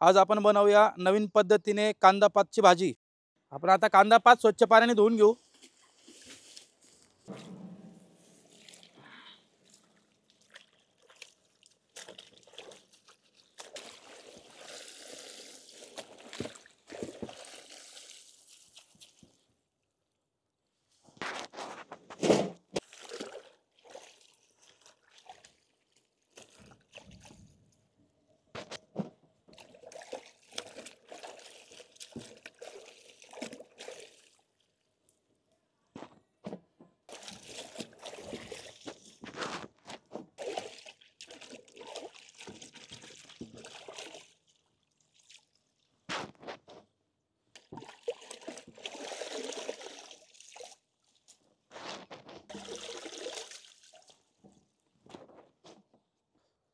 आज आपण बनवूया नवीन पद्धतीने कांदा पातची भाजी। आपण आता कांदा पात स्वच्छ पाण्याने धुवून घेऊ।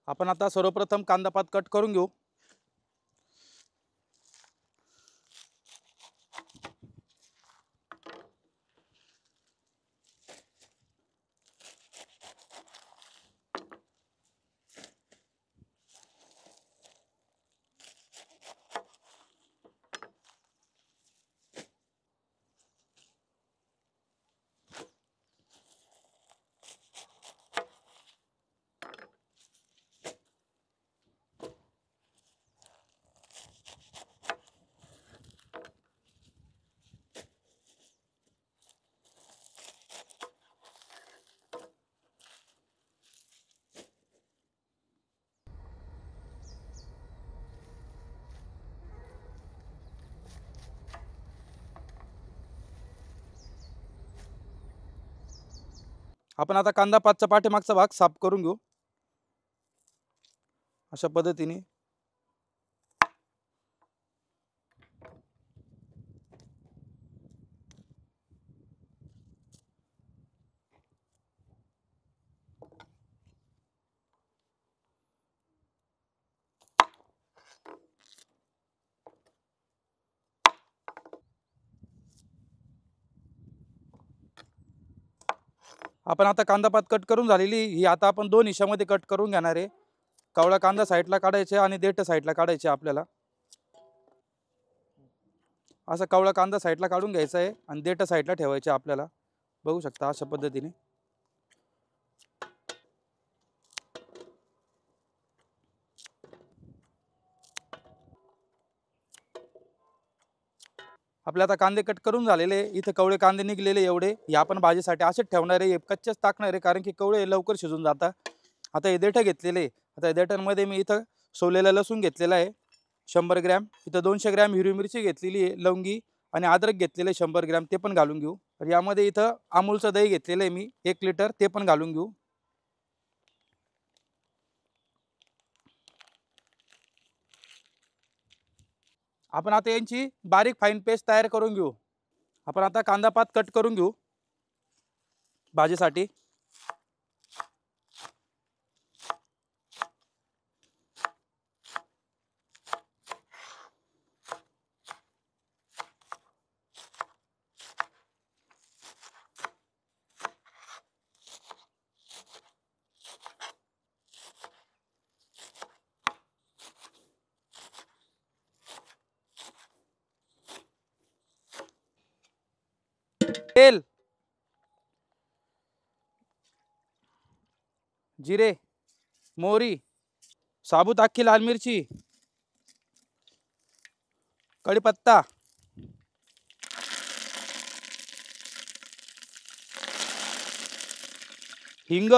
आपण आता सर्वप्रथम कांदा पात कट करून घेऊ। आपण आता कांदा पातचा पाठीमागचा भाग साफ करून घेऊ अशा पद्धतीने। आपण आता कांदा पात कट करून झालेली ही आता आपण दोन हिश्श्यामध्ये कट करून घेणार आहे। कावळा कांदा साईडला काढायचे आणि देठ साईडला काढायचे आपल्याला। असा कावळा कांदा साईडला काढून घ्यायचा आहे आणि देठ साईडला ठेवायचे आपल्याला। बघू शकता अशा पद्धतीने। आपले आता कांदे कट करून झालेले, इथे कवळे कांदे निघलेले एवढे हे आपण भाजीसाठी असेच ठेवणार आहे, कच्चेच टाकणार आहे कारण की कवळे लवकर शिजून जातात। आता हे देठ घेतलेले, आता या देठांमध्ये मी इथं सोललेला लसूण घेतलेला आहे 100 ग्रॅम, इथं 200 ग्रॅम हिरवी मिरची घेतलेली आहे, लवंगी आणि अद्रक घेतलेले 100 ग्रॅम ते पण घालून घेऊ। तर यामध्ये इथं अमूलचं दही घेतलेलं आहे मी 1 लिटर ते पण घालून घेऊ। आपण आता यांची बारीक फाईन पेस्ट तयार करून घेऊ। आपण आता कांदा पात कट करून घेऊ भाजीसाठी। तेल, जिरे, मोहरी, साबुत अख्खी लाल मिरची, कढीपत्ता, हिंग।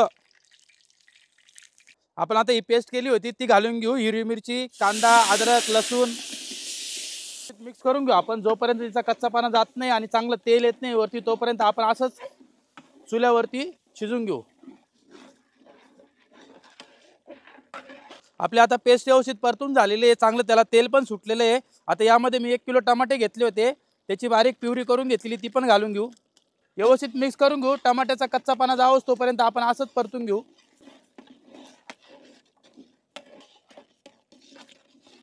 आपण आता ही पेस्ट केली होती ती घालून घेऊ। हिरवी मिरची, कांदा, अद्रक, लसूण मिक्स करून घेऊ आपण। जोपर्यंत तिचा कच्चापणा जात नाही आणि चांगलं तेल येत नाही वरती तोपर्यंत आपण असंच चुल्यावरती शिजून घेऊ। आपले आता पेस्ट व्यवस्थित परतून झालेली आहे, चांगलं त्याला तेल पण सुटलेलं आहे। आता यामध्ये मी 1 किलो टमाटे घेतले होते, त्याची बारीक प्युरी करून घेतली ती पण घालून घेऊ। व्यवस्थित मिक्स करून घेऊ। टमाट्याचा कच्चापणा जावोस तोपर्यंत आपण असंच परतून घेऊ।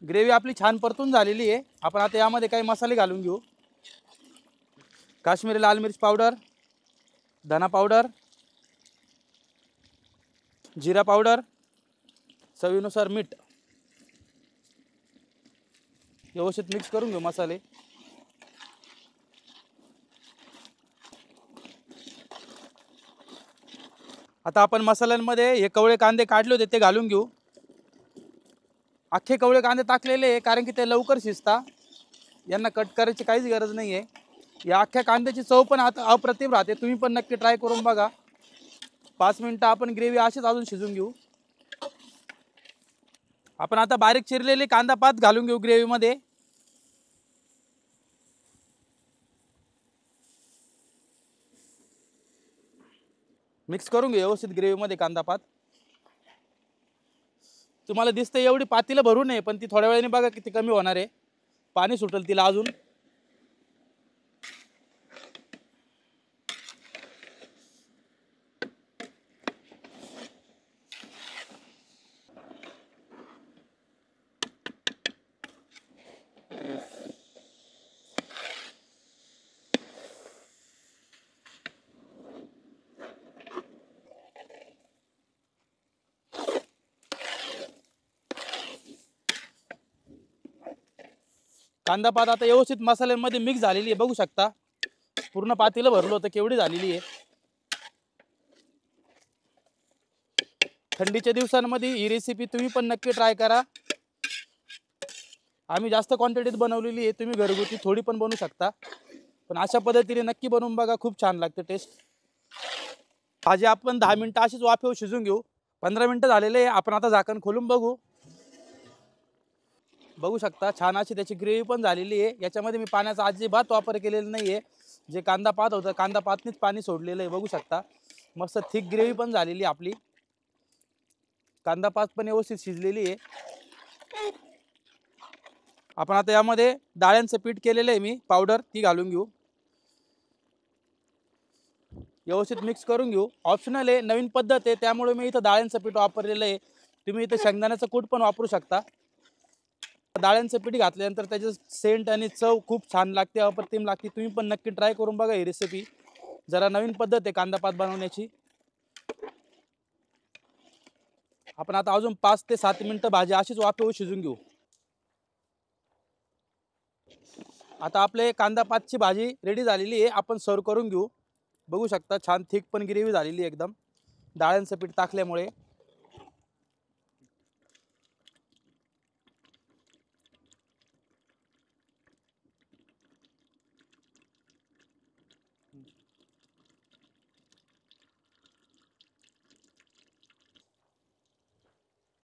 ग्रेव्ही आपली छान परतून झालेली आहे। आपण आता यामध्ये काही मसाले घालून घेऊ। काश्मीरी लाल मिर्च पावडर, धना पावडर, जीरा पावडर, चवीनुसार मीठ, व्यवस्थित मिक्स करून घेऊ मसाले. आता आपण मसाल्यांमध्ये हे कवळे कांदे काढले होते ते घालून घेऊ. अख्खे कवळे कांदे टाकलेले आहे कारण की ते लवकर शिजता, यांना कट करायची काहीच गरज नाही आहे. या अख्ख्या कांद्याची चव पण आता अप्रतिम राहते, तुम्ही पण नक्की ट्राय करून बघा. 5 मिनटं आपण ग्रेव्ही अशीच अजून शिजून घेऊ. आपण आता बारीक चिरलेले कांदा पात घालून घेऊ ग्रेव्हीमध्ये. मिक्स करून घेऊ व्यवस्थित ग्रेव्हीमध्ये कांदा पात. तुम्हाला दिसतं एवढी पातीला भरू नये, पण ती थोड्या वेळाने बघा किती कमी होणार आहे, पाणी सुटेल तिला अजून. कांदा पात आता व्यवस्थित मसाल्यांमध्ये मिक्स झालेली आहे, बघू शकता. पूर्ण पातीला भरलं होतं केवढी झालेली आहे. थंडीच्या दिवसांमध्ये ही रेसिपी तुम्ही पण नक्की ट्राय करा. आम्ही जास्त क्वांटिटीत बनवलेली आहे, तुम्ही घरगुती थोडी पण बनवू शकता, पण अशा पद्धतीने नक्की बनवून बघा, खूप छान लागते टेस्ट. भाजी आपण 10 मिनटं अशीच वाफेवर शिजून घेऊ. 15 मिनटं झालेले आहे. आपण आता झाकण खोलून बघू. बघू शकता छान अशी त्याची ग्रेव्ही पण झालेली आहे. याच्यामध्ये मी पाण्याचा अजिबात वापर केलेला नाही आहे. जे कांदा पात होतं कांदा पातनीच पाणी सोडलेलं आहे, बघू शकता. मस्त थिक ग्रेव्ही पण झालेली आपली. कांदा पात पण व्यवस्थित शिजलेली आहे. आपण आता यामध्ये डाळ्यांचं पीठ केलेलं आहे मी पावडर, ती घालून घेऊ. व्यवस्थित मिक्स करून घेऊ. ऑप्शनल आहे, नवीन पद्धत आहे, त्यामुळे मी इथं डाळ्यांचं पीठ वापरलेलं आहे. तुम्ही इथं शेंगदाण्याचं कूट पण वापरू शकता. डाळ्यांचं पीठ घातल्यानंतर त्याचं सेंट आणि चव खूप छान लागते, अप्रतिम लागते. तुम्ही पण नक्की ट्राय करून बघा ही रेसिपी. जरा नवीन पद्धत आहे कांदा पात बनवण्याची. आपण आता अजून 5 ते 7 मिनिटं भाजी अशीच वाफेवर शिजून घेऊ. आता आपले कांदा पातची भाजी रेडी झालेली आहे, आपण सर्व करून घेऊ. बघू शकता छान थिक पण ग्रेव्ही झालेली आहे एकदम, डाळ्यांचं पीठ टाकल्यामुळे.